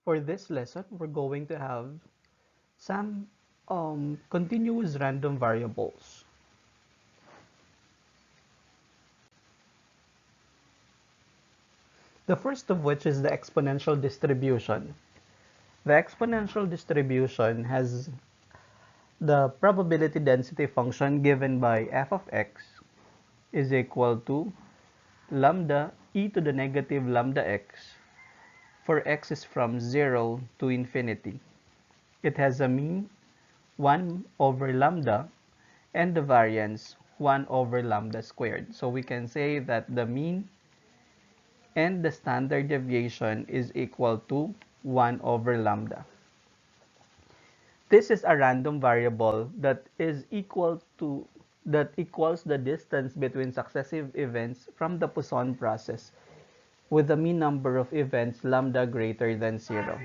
For this lesson, we're going to have some continuous random variables. The first of which is the exponential distribution. The exponential distribution has the probability density function given by f of x is equal to lambda e to the negative lambda x for x is from 0 to infinity. It has a mean 1 over lambda and the variance 1 over lambda squared. So we can say that the mean and the standard deviation is equal to 1 over lambda. This is a random variable that equals the distance between successive events from the Poisson process with the mean number of events lambda greater than 0.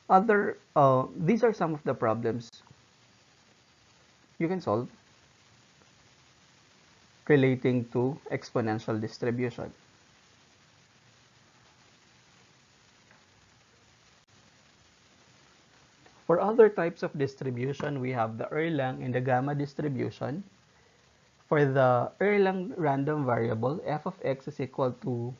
These are some of the problems you can solve relating to exponential distribution. For other types of distribution, we have the Erlang and the gamma distribution. For the Erlang random variable, f of x is equal to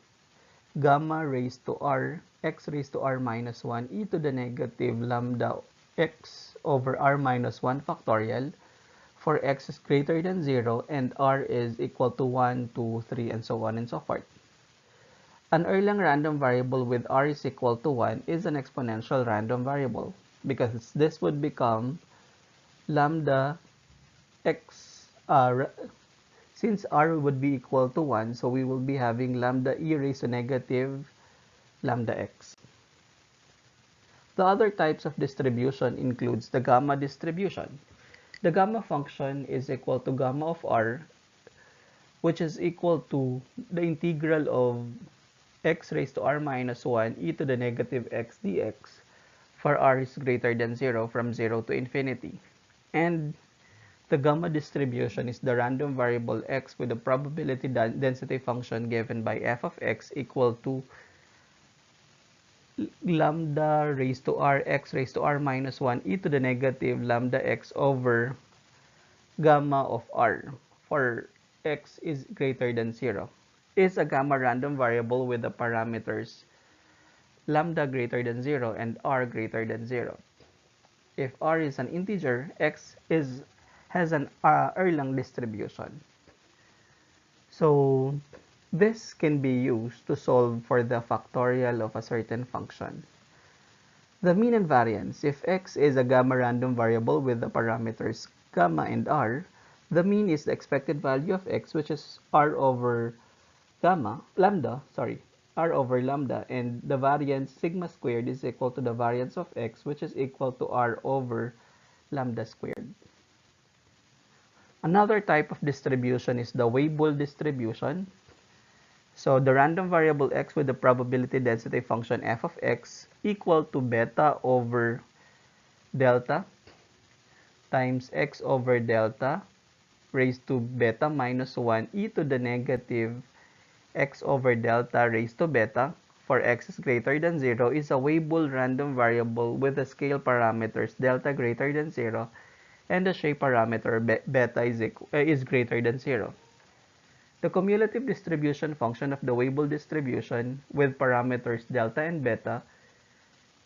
gamma raised to r, x raised to r minus 1, e to the negative lambda x over r minus 1 factorial for x is greater than 0 and r is equal to 1, 2, 3, and so on and so forth. An Erlang random variable with r is equal to 1 is an exponential random variable because this would become lambda x, since r would be equal to 1, so we will be having lambda e raised to negative lambda x. The other types of distribution includes the gamma distribution. The gamma function is equal to gamma of r, which is equal to the integral of x raised to r minus 1 e to the negative x dx for r is greater than 0 from 0 to infinity. And the gamma distribution is the random variable x with the probability density function given by f of x equal to lambda raised to r x raised to r minus 1 e to the negative lambda x over gamma of r for x is greater than 0 is a gamma random variable with the parameters lambda greater than 0 and r greater than 0. If r is an integer, x has an Erlang distribution. So this can be used to solve for the factorial of a certain function. The mean and variance. If x is a gamma random variable with the parameters gamma and r, the mean is the expected value of x, which is r over r over lambda, and the variance sigma squared is equal to the variance of x, which is equal to r over lambda squared. Another type of distribution is the Weibull distribution. So the random variable x with the probability density function f of x equal to beta over delta times x over delta raised to beta minus 1 e to the negative x over delta raised to beta for x is greater than 0 is a Weibull random variable with the scale parameters delta greater than 0 and the shape parameter beta is greater than 0. The cumulative distribution function of the Weibull distribution with parameters delta and beta,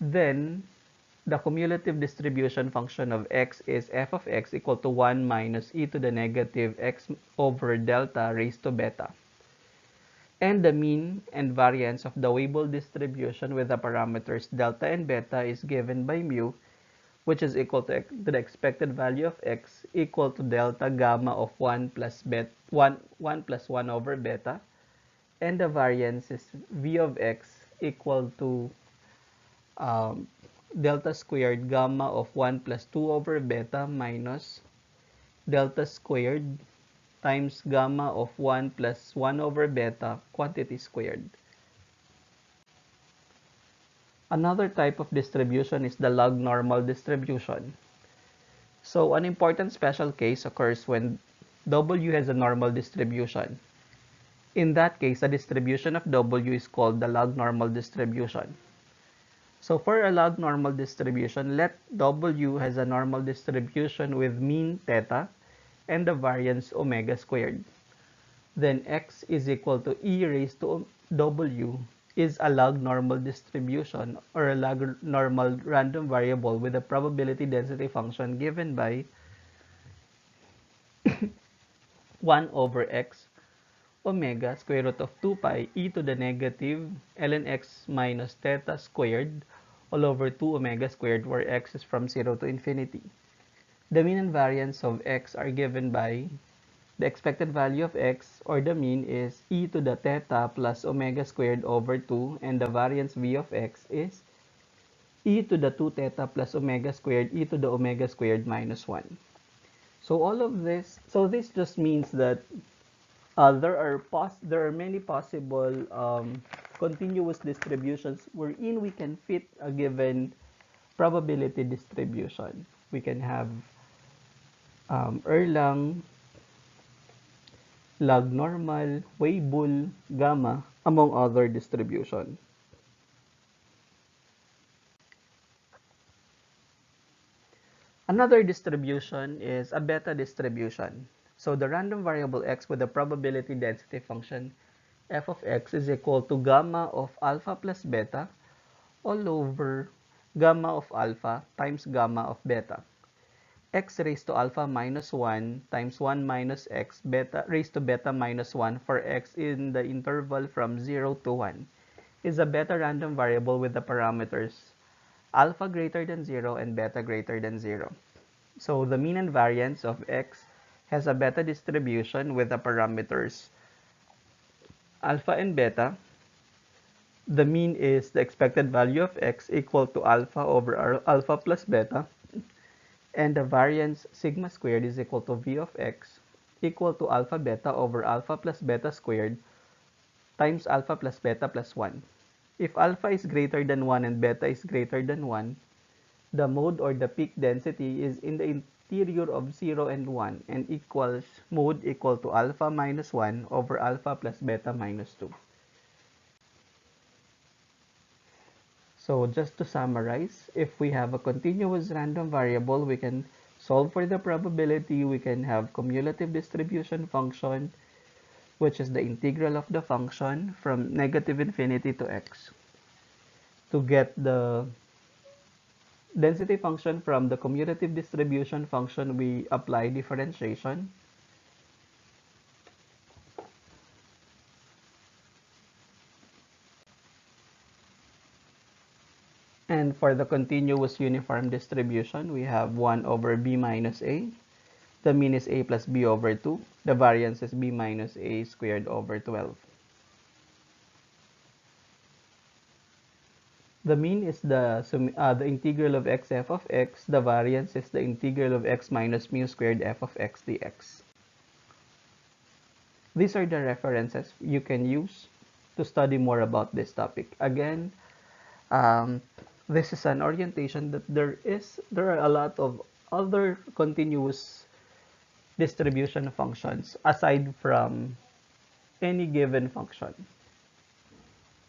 then the cumulative distribution function of x is f of x equal to 1 minus e to the negative x over delta raised to beta. And the mean and variance of the Weibull distribution with the parameters delta and beta is given by mu, which is equal to the expected value of x equal to delta gamma of 1 plus 1 over beta, and the variance is v of x equal to um, delta squared gamma of 1 plus 2 over beta minus delta squared times gamma of 1 plus 1 over beta quantity squared. Another type of distribution is the log normal distribution. So an important special case occurs when W has a normal distribution. In that case, the distribution of W is called the log normal distribution. So for a log normal distribution, let W has a normal distribution with mean theta and the variance omega squared. Then x is equal to e raised to W is a log normal distribution or a log normal random variable with a probability density function given by 1 over x omega square root of 2 pi e to the negative ln x minus theta squared all over 2 omega squared where x is from 0 to infinity. The mean and variance of x are given by the expected value of x or the mean is e to the theta plus omega squared over 2 and the variance v of x is e to the 2 theta plus omega squared e to the omega squared minus 1. So all of this, so this just means that there are many possible continuous distributions wherein we can fit a given probability distribution. We can have Erlang, log normal, Weibull, gamma, among other distribution. Another distribution is a beta distribution. So the random variable x with the probability density function f of x is equal to gamma of alpha plus beta all over gamma of alpha times gamma of beta. X raised to alpha minus 1 times 1 minus x beta raised to beta minus 1 for x in the interval from 0 to 1 is a beta random variable with the parameters alpha greater than 0 and beta greater than 0. So the mean and variance of x has a beta distribution with the parameters alpha and beta. The mean is the expected value of x equal to alpha over alpha plus beta, and the variance sigma squared is equal to v of x equal to alpha beta over alpha plus beta squared times alpha plus beta plus 1. If alpha is greater than 1 and beta is greater than 1, the mode or the peak density is in the interior of 0 and 1 and equals mode equal to alpha minus 1 over alpha plus beta minus 2. So just to summarize, if we have a continuous random variable, we can solve for the probability. We can have cumulative distribution function, which is the integral of the function from negative infinity to x. To get the density function from the cumulative distribution function, we apply differentiation. And for the continuous uniform distribution, we have 1 over b minus a. The mean is a plus b over 2. The variance is b minus a squared over 12. The mean is the integral of x f of x. The variance is the integral of x minus mu squared f of x dx. These are the references you can use to study more about this topic. Again, um, this is an orientation that there are a lot of other continuous distribution functions aside from any given function.